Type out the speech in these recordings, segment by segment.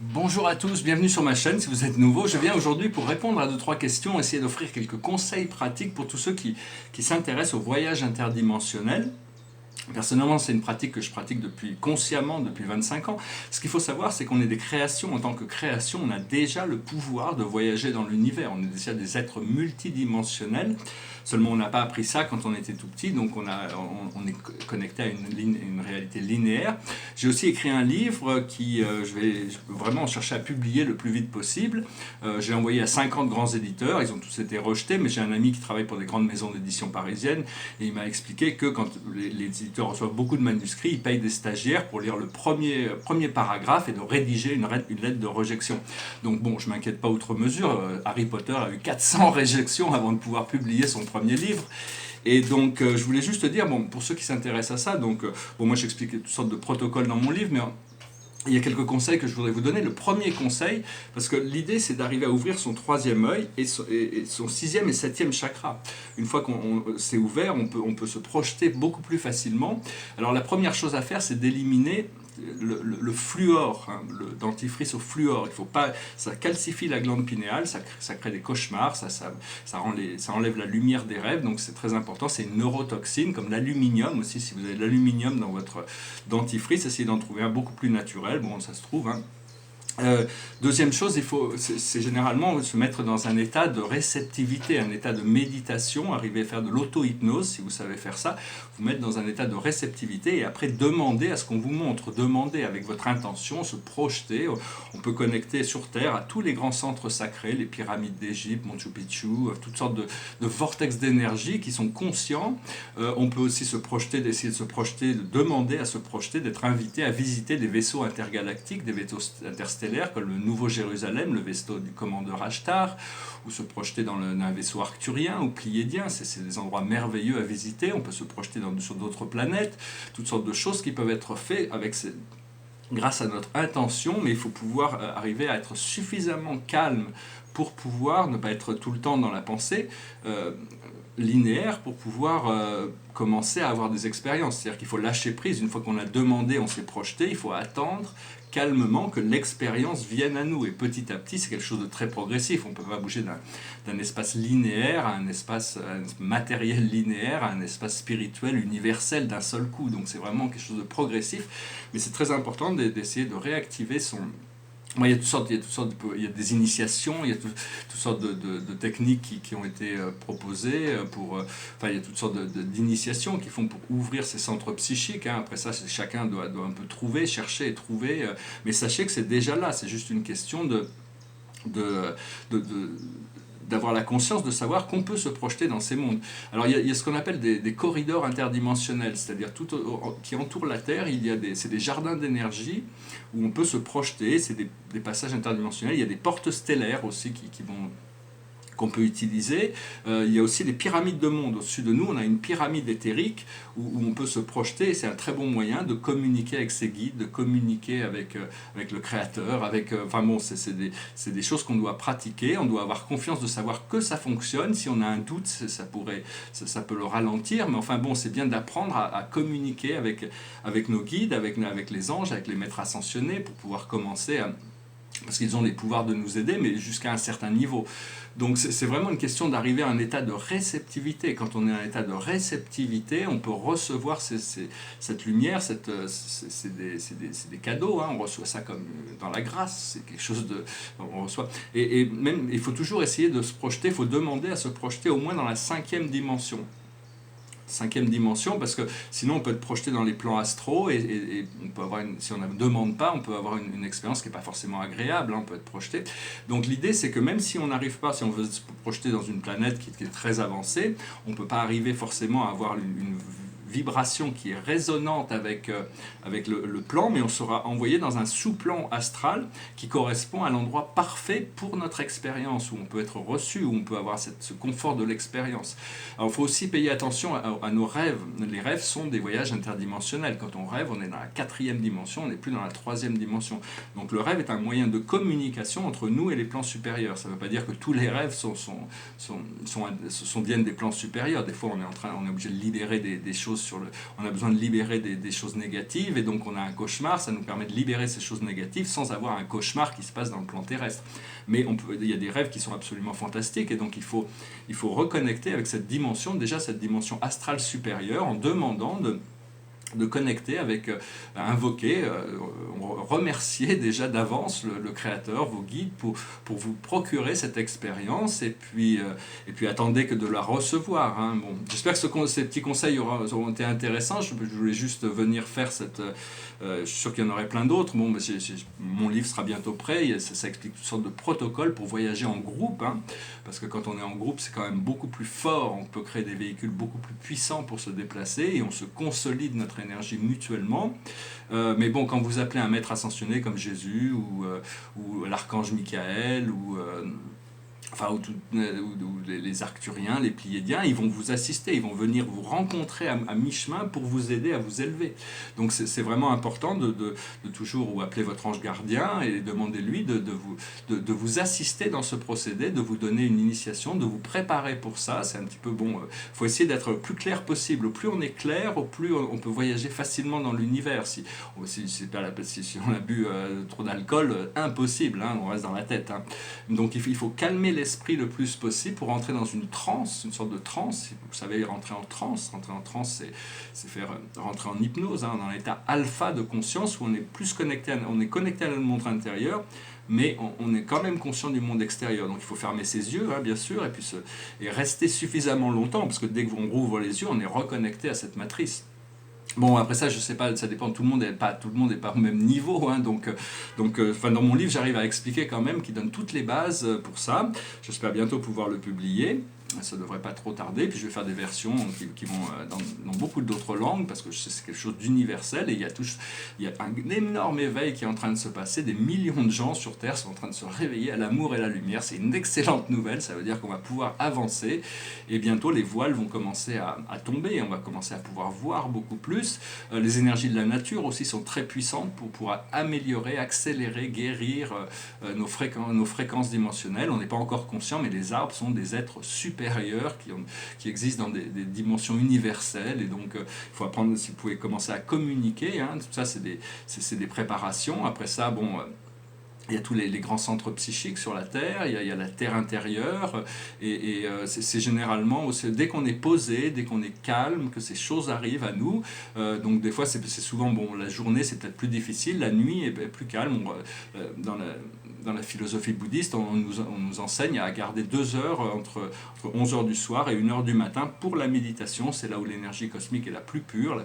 Bonjour à tous, bienvenue sur ma chaîne si vous êtes nouveau. Je viens aujourd'hui pour répondre à 2-3 questions, essayer d'offrir quelques conseils pratiques pour tous ceux qui s'intéressent au voyage interdimensionnel. Personnellement, c'est une pratique que je pratique consciemment depuis 25 ans. Ce qu'il faut savoir, c'est qu'on est des créations. En tant que création, on a déjà le pouvoir de voyager dans l'univers. On est déjà des êtres multidimensionnels. Seulement, on n'a pas appris ça quand on était tout petit, donc on est connecté à une réalité linéaire. J'ai aussi écrit un livre je vais vraiment chercher à publier le plus vite possible. J'ai envoyé à 50 grands éditeurs, ils ont tous été rejetés, mais j'ai un ami qui travaille pour des grandes maisons d'édition parisiennes, et il m'a expliqué que quand les éditeurs reçoivent beaucoup de manuscrits, ils payent des stagiaires pour lire le premier paragraphe et de rédiger une lettre de rejection. Donc bon, je ne m'inquiète pas outre mesure, Harry Potter a eu 400 réjections avant de pouvoir publier son premier livre. Et donc, je voulais juste te dire, bon, pour ceux qui s'intéressent à ça, bon, moi j'explique toutes sortes de protocoles dans mon livre, mais il y a quelques conseils que je voudrais vous donner. Le premier conseil, parce que l'idée c'est d'arriver à ouvrir son troisième œil et son sixième et septième chakra. Une fois qu'on c'est ouvert, on peut se projeter beaucoup plus facilement. Alors la première chose à faire, c'est d'éliminer le fluor, hein, le dentifrice au fluor. Il faut pas, ça calcifie la glande pinéale, ça crée des cauchemars, ça enlève la lumière des rêves, donc c'est très important. C'est une neurotoxine, comme l'aluminium aussi. Si vous avez de l'aluminium dans votre dentifrice, essayez d'en trouver un beaucoup plus naturel. Bon, ça se trouve, hein. Deuxième chose, c'est généralement se mettre dans un état de réceptivité, un état de méditation, arriver à faire de l'auto-hypnose, si vous savez faire ça, vous mettre dans un état de réceptivité et après demander à ce qu'on vous montre, demander avec votre intention, se projeter. On peut connecter sur Terre à tous les grands centres sacrés, les pyramides d'Égypte, Machu Picchu, toutes sortes de vortex d'énergie qui sont conscients. On peut aussi se projeter, d'essayer de se projeter, de demander à se projeter, d'être invité à visiter des vaisseaux intergalactiques, des vaisseaux interstellaires, comme le Nouveau Jérusalem, le vaisseau du commandeur Ashtar, ou se projeter dans un vaisseau arcturien ou pléiadien. C'est des endroits merveilleux à visiter. On peut se projeter sur d'autres planètes, toutes sortes de choses qui peuvent être faites grâce à notre intention, mais il faut pouvoir arriver à être suffisamment calme pour pouvoir ne pas être tout le temps dans la pensée linéaire, pour pouvoir commencer à avoir des expériences. C'est-à-dire qu'il faut lâcher prise. Une fois qu'on a demandé, on s'est projeté, il faut attendre calmement que l'expérience vienne à nous. Et petit à petit, c'est quelque chose de très progressif. On ne peut pas bouger d'un espace linéaire à un espace matériel linéaire, à un espace spirituel universel d'un seul coup. Donc c'est vraiment quelque chose de progressif. Mais c'est très important d'essayer de réactiver son... Moi, il y a des initiations, il y a toutes sortes de techniques qui ont été proposées enfin, il y a toutes sortes d'initiations qui font pour ouvrir ces centres psychiques, hein. Après ça, chacun doit un peu trouver, chercher et trouver, mais sachez que c'est déjà là, c'est juste une question de, de d'avoir la conscience de savoir qu'on peut se projeter dans ces mondes. Alors il y a ce qu'on appelle des corridors interdimensionnels, c'est-à-dire qui entourent la Terre, c'est des jardins d'énergie où on peut se projeter, c'est des passages interdimensionnels, il y a des portes stellaires aussi qu'on peut utiliser. Il y a aussi des pyramides de monde. Au-dessus de nous, on a une pyramide éthérique où on peut se projeter. C'est un très bon moyen de communiquer avec ses guides, de communiquer avec le Créateur. Enfin bon, c'est des choses qu'on doit pratiquer. On doit avoir confiance de savoir que ça fonctionne. Si on a un doute, ça peut le ralentir. Mais enfin bon, c'est bien d'apprendre à communiquer avec nos guides, avec les anges, avec les maîtres ascensionnés pour pouvoir commencer à... Parce qu'ils ont les pouvoirs de nous aider, mais jusqu'à un certain niveau. Donc c'est vraiment une question d'arriver à un état de réceptivité. Quand on est à un état de réceptivité, on peut recevoir cette lumière, c'est des cadeaux, hein. On reçoit ça comme dans la grâce, c'est quelque chose de... On reçoit. Et même, il faut toujours essayer de se projeter, il faut demander à se projeter au moins dans la cinquième dimension, parce que sinon on peut être projeté dans les plans astraux et on peut avoir si on ne demande pas, on peut avoir une expérience qui n'est pas forcément agréable, hein, on peut être projeté. Donc l'idée c'est que même si on n'arrive pas, si on veut se projeter dans une planète qui est très avancée, on ne peut pas arriver forcément à avoir une vibration qui est résonante avec le plan, mais on sera envoyé dans un sous-plan astral qui correspond à l'endroit parfait pour notre expérience, où on peut être reçu, où on peut avoir ce confort de l'expérience. Alors il faut aussi payer attention à nos rêves. Les rêves sont des voyages interdimensionnels. Quand on rêve, on est dans la quatrième dimension, on n'est plus dans la troisième dimension. Donc le rêve est un moyen de communication entre nous et les plans supérieurs. Ça ne veut pas dire que tous les rêves viennent des plans supérieurs. Des fois on est obligé de libérer des choses on a besoin de libérer des choses négatives, et donc on a un cauchemar, ça nous permet de libérer ces choses négatives sans avoir un cauchemar qui se passe dans le plan terrestre. Mais il y a des rêves qui sont absolument fantastiques, et donc il faut reconnecter avec cette dimension, déjà cette dimension astrale supérieure, en demandant de connecter avec, invoquer, remercier déjà d'avance le Créateur, vos guides, pour vous procurer cette expérience, et puis attendez que de la recevoir. Hein. Bon, j'espère que ces petits conseils auront été intéressants. Je voulais juste venir faire je suis sûr qu'il y en aurait plein d'autres. Bon, mon livre sera bientôt prêt, ça explique toutes sortes de protocoles pour voyager en groupe, hein, parce que quand on est en groupe, c'est quand même beaucoup plus fort, on peut créer des véhicules beaucoup plus puissants pour se déplacer, et on se consolide notre énergie mutuellement. Mais bon, quand vous appelez un maître ascensionné comme Jésus, ou l'archange Michael, ou les arcturiens, les pléiadiens, ils vont vous assister, ils vont venir vous rencontrer à mi-chemin pour vous aider à vous élever. Donc c'est vraiment important de toujours appeler votre ange gardien et demander-lui de vous assister dans ce procédé, de vous donner une initiation, de vous préparer pour ça. C'est un petit peu bon, faut essayer d'être le plus clair possible. Au plus on est clair, au plus on peut voyager facilement dans l'univers. Si on a bu trop d'alcool, impossible, hein, on reste dans la tête. Hein. Donc il faut calmer l'esprit le plus possible pour rentrer dans une transe, une sorte de transe. Vous savez, rentrer en transe, c'est faire rentrer en hypnose, hein, dans l'état alpha de conscience, où on est plus connecté, on est connecté à notre monde intérieur, mais on est quand même conscient du monde extérieur. Donc il faut fermer ses yeux, hein, bien sûr, et rester suffisamment longtemps, parce que dès qu'on rouvre les yeux, on est reconnecté à cette matrice. Bon, après ça, je sais pas, ça dépend, tout le monde n'est pas au même niveau, hein, donc, dans mon livre, j'arrive à expliquer quand même, qui donne toutes les bases pour ça. J'espère bientôt pouvoir le publier. Ça devrait pas trop tarder, puis je vais faire des versions qui vont dans beaucoup d'autres langues, parce que c'est quelque chose d'universel, et il y a un énorme éveil qui est en train de se passer. Des millions de gens sur Terre sont en train de se réveiller à l'amour et la lumière. C'est une excellente nouvelle, ça veut dire qu'on va pouvoir avancer, et bientôt les voiles vont commencer à tomber, et on va commencer à pouvoir voir beaucoup plus. Les énergies de la nature aussi sont très puissantes pour pouvoir améliorer, accélérer, guérir nos fréquences dimensionnelles. On n'est pas encore conscient, mais les arbres sont des êtres supérieurs qui existent dans des dimensions universelles, et donc il faut apprendre, si vous pouvez commencer à communiquer, hein, tout ça c'est des préparations. Après ça, bon, il y a tous les grands centres psychiques sur la Terre, il y a la Terre intérieure, et c'est généralement, dès qu'on est posé, dès qu'on est calme, que ces choses arrivent à nous. Donc des fois, c'est souvent, bon, la journée c'est peut-être plus difficile, la nuit est plus calme. Dans la philosophie bouddhiste, on nous enseigne à garder 2 heures entre 11 heures du soir et 1 heure du matin pour la méditation. C'est là où l'énergie cosmique est la plus pure,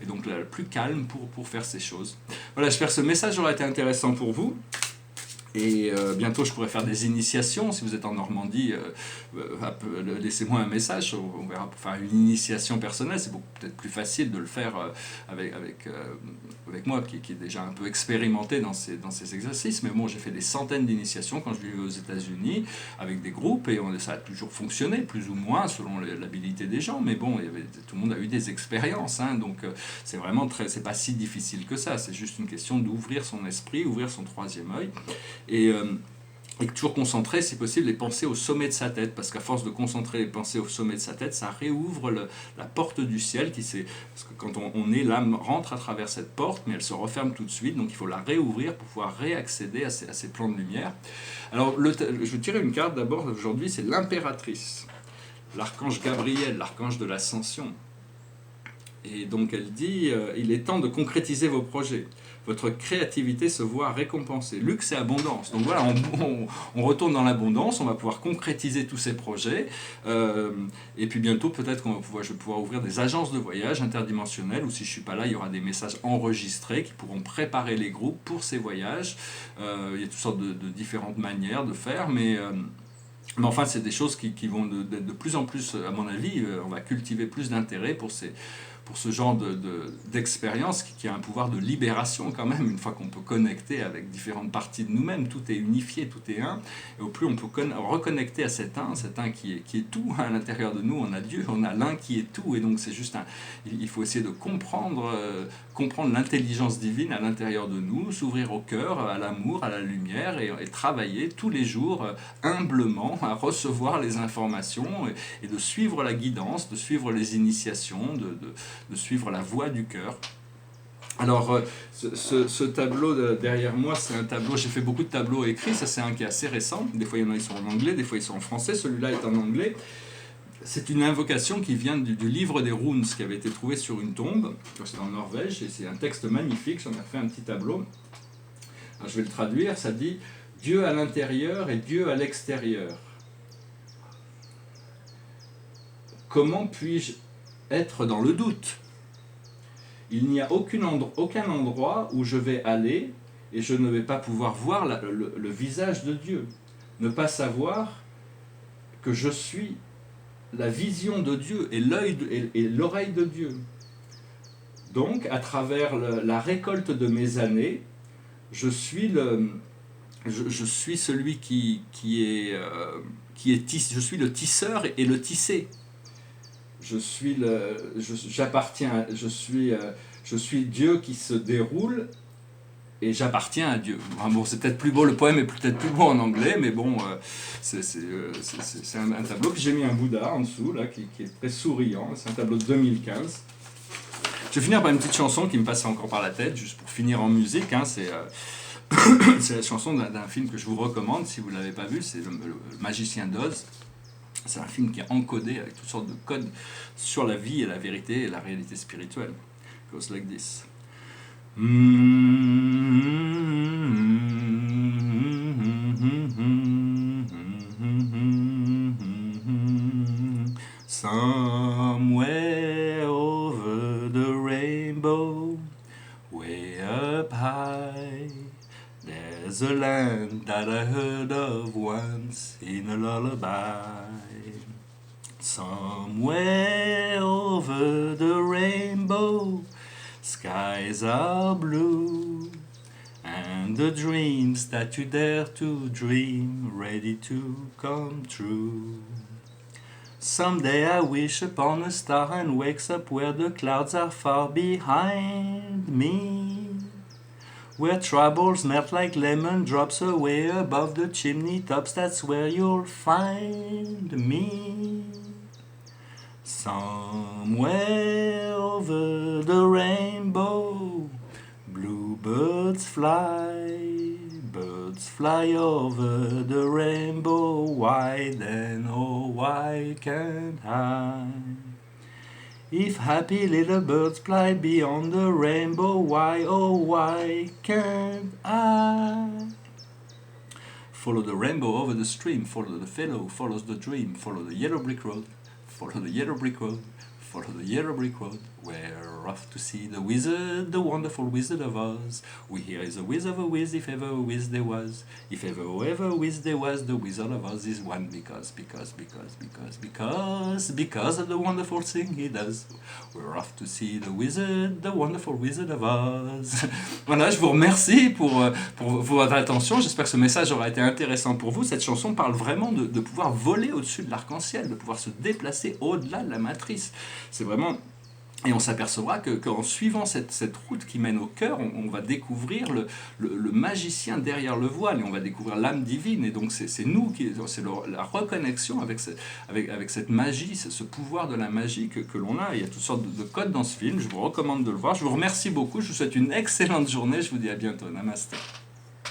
et donc la plus calme pour faire ces choses. Voilà, j'espère que ce message aura été intéressant pour vous. Et bientôt, je pourrai faire des initiations. Si vous êtes en Normandie, laissez-moi un message. On verra pour faire une initiation personnelle. C'est peut-être plus facile de le faire avec moi, qui est déjà un peu expérimenté dans ces exercices. Mais bon, j'ai fait des centaines d'initiations quand je vivais aux États-Unis avec des groupes, et ça a toujours fonctionné, plus ou moins, selon l'habilité des gens. Mais bon, tout le monde a eu des expériences. Hein, donc, c'est vraiment c'est pas si difficile que ça. C'est juste une question d'ouvrir son esprit, ouvrir son troisième œil. Et toujours concentrer, si possible, les pensées au sommet de sa tête, parce qu'à force de concentrer les pensées au sommet de sa tête, ça réouvre la porte du ciel, parce que quand on est, l'âme rentre à travers cette porte, mais elle se referme tout de suite, donc il faut la réouvrir pour pouvoir réaccéder à ces plans de lumière. Alors, je vais tirer une carte d'abord aujourd'hui, c'est l'impératrice, l'archange Gabriel, l'archange de l'ascension. Et donc elle dit, il est temps de concrétiser vos projets. Votre créativité se voit récompensée. Luxe et abondance. Donc voilà, on retourne dans l'abondance, on va pouvoir concrétiser tous ces projets. Et puis bientôt, peut-être je vais pouvoir ouvrir des agences de voyage interdimensionnelles, ou si je ne suis pas là, il y aura des messages enregistrés qui pourront préparer les groupes pour ces voyages. Il y a toutes sortes de différentes manières de faire, mais enfin, c'est des choses qui vont de plus en plus, à mon avis, on va cultiver plus d'intérêt pour pour ce genre d'expérience qui a un pouvoir de libération quand même, une fois qu'on peut connecter avec différentes parties de nous-mêmes, tout est unifié, tout est un, et au plus on peut reconnecter à cet un qui est tout, hein, à l'intérieur de nous, on a Dieu, on a l'un qui est tout, et donc c'est juste il faut essayer de comprendre l'intelligence divine à l'intérieur de nous, s'ouvrir au cœur, à l'amour, à la lumière, et travailler tous les jours humblement à recevoir les informations et de suivre la guidance, de suivre les initiations, de suivre la voie du cœur. Alors, ce tableau derrière moi, c'est un tableau, j'ai fait beaucoup de tableaux écrits, ça c'est un qui est assez récent, des fois il y en a qui sont en anglais, des fois ils sont en français, celui-là est en anglais. C'est une invocation qui vient du livre des runes qui avait été trouvé sur une tombe, c'est en Norvège, et c'est un texte magnifique, j'en ai fait un petit tableau. Alors, je vais le traduire, ça dit « Dieu à l'intérieur et Dieu à l'extérieur. Comment puis-je être dans le doute ? Il n'y a aucun endroit où je vais aller et je ne vais pas pouvoir voir le visage de Dieu. Ne pas savoir que je suis la vision de Dieu et l'œil et l'oreille de Dieu. Donc, à travers la récolte de mes années, je suis celui je suis le tisseur et le tissé. Je suis Dieu qui se déroule et j'appartiens à Dieu. Bon, c'est peut-être plus beau, le poème est peut-être plus beau en anglais, mais bon, c'est un tableau. Puis j'ai mis un Bouddha en dessous, là, qui est très souriant. C'est un tableau de 2015. Je vais finir par une petite chanson qui me passe encore par la tête, juste pour finir en musique. Hein, c'est la chanson d'un film que je vous recommande, si vous ne l'avez pas vu, c'est le Magicien d'Oz. C'est un film qui est encodé avec toutes sortes de codes sur la vie et la vérité et la réalité spirituelle. It goes like this. Somewhere over the rainbow, way up high, there's a land that I heard of once in a lullaby. Somewhere over the rainbow, skies are blue, and the dreams that you dare to dream ready to come true. Someday I wish upon a star and wakes up where the clouds are far behind me, where troubles melt like lemon drops away above the chimney tops. That's where you'll find me. Somewhere over the rainbow, bluebirds fly, birds fly over the rainbow. Why then, oh why can't I? If happy little birds fly beyond the rainbow, why, oh why can't I? Follow the rainbow over the stream, follow the fellow who follows the dream, follow the yellow brick road, follow the yellow brick road, follow the yellow brick road. We're off to see the wizard, the wonderful Wizard of Oz. We hear is a whiz of a whiz, if ever a whiz there was. If ever a whiz there was, the Wizard of Oz is one because of the wonderful thing he does. We're off to see the wizard, the wonderful Wizard of Oz. Voilà, je vous remercie pour votre attention. J'espère que ce message aura été intéressant pour vous. Cette chanson parle vraiment de pouvoir voler au-dessus de l'arc-en-ciel, de pouvoir se déplacer au-delà de la matrice. C'est vraiment... Et on s'apercevra qu'en suivant cette route qui mène au cœur, on va découvrir le magicien derrière le voile, et on va découvrir l'âme divine. Et donc c'est nous, c'est la reconnexion avec cette magie, ce pouvoir de la magie que l'on a. Il y a toutes sortes de codes dans ce film, je vous recommande de le voir. Je vous remercie beaucoup, je vous souhaite une excellente journée, je vous dis à bientôt. Namasté.